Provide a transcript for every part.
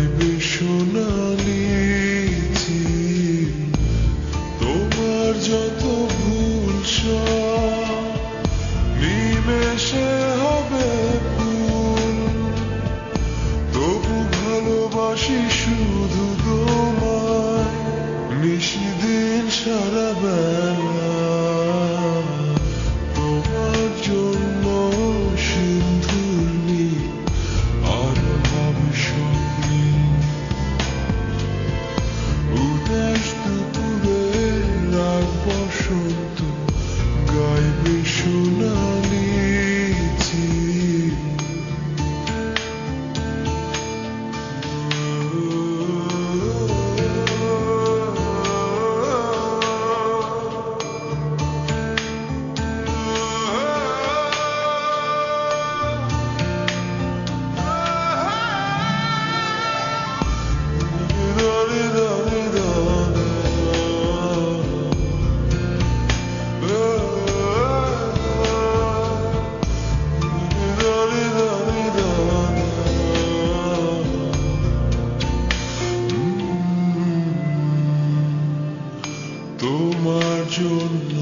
গাইবে সোনালি ঝিল। তোমার যত ভুল সব নিমেষে হবে ভুল, তবু ভালোবাসি শুধু তোমায় নিশিদিন সারা বেলা। তোমার জন্য সিন্ধুর নীল আর হবে স্বপ্নে। উদাস দুপুরে রাগ বসন্ত গাইবে সোনালি ঝিল। তোমার জন্য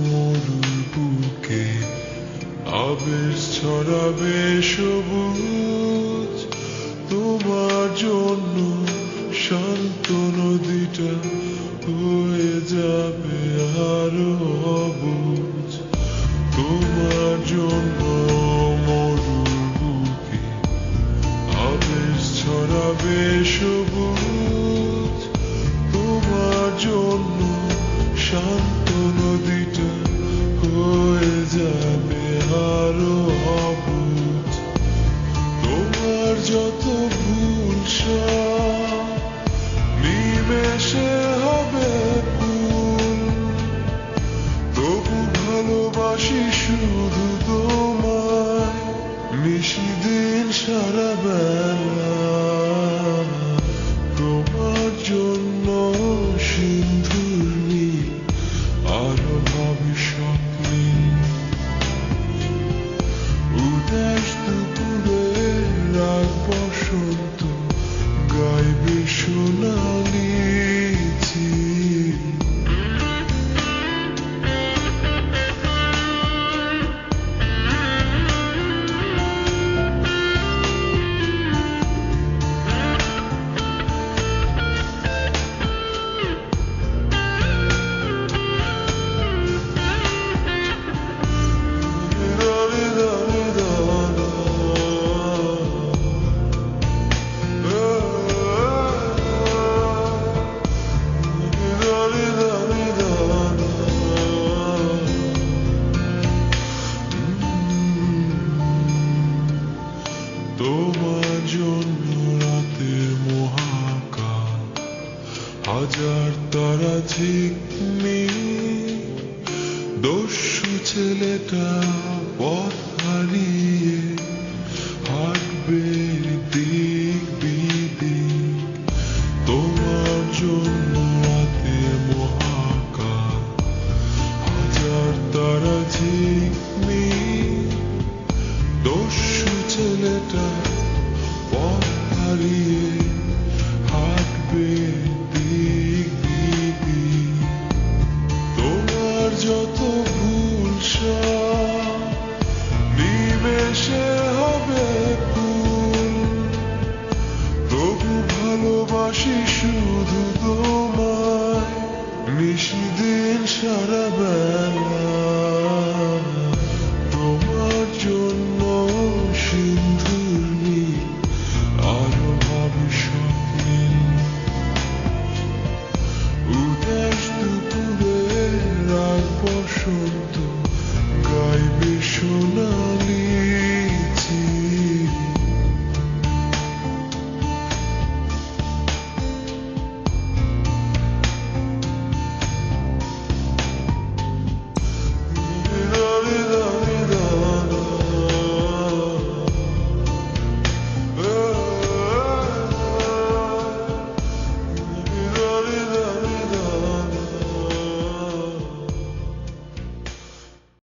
মরুর বুকে আবেশ ছড়াবে সবুজ। তোমার জন্য শান্ত নদীটা হয়ে যাবে আরো অবুঝ। তোমার জন্য মরুর বুকে আবেশ ছড়াবে সবুজ। তোমার জন্য শান্ত নদীটা হয়ে যাবে আরো অবুঝ। তোমার যত ভুল সব নিমেষে হবে ভুল, তবু ভালোবাসি শুধু তোমায় নিশিদিন সারা বেলা। তোমার জন্য সিন্ধুর নীল আরো হবে স্বপ্নে। উদাস দুপুরে রাগ বসন্ত গাইবে সোনালি ঝিল। তোমার জন্য রাতের মহাকাল হাজার তারা ঝিকমিক। দস্যু ছেলেটা পথ হারিয়ে হাঁটবে দিক বিদিক। তোমার জন্য রাতের মহাকাল হাজার তারা ঝিকমিক। দস্যু ছেলেটা পথ হারিয়ে হাঁটবে দিক বিদিক। তোমার যত ভুল সব নিমেষে হবে ভুল, তবু ভালোবাসি শুধু তোমায় নিশিদিন সারা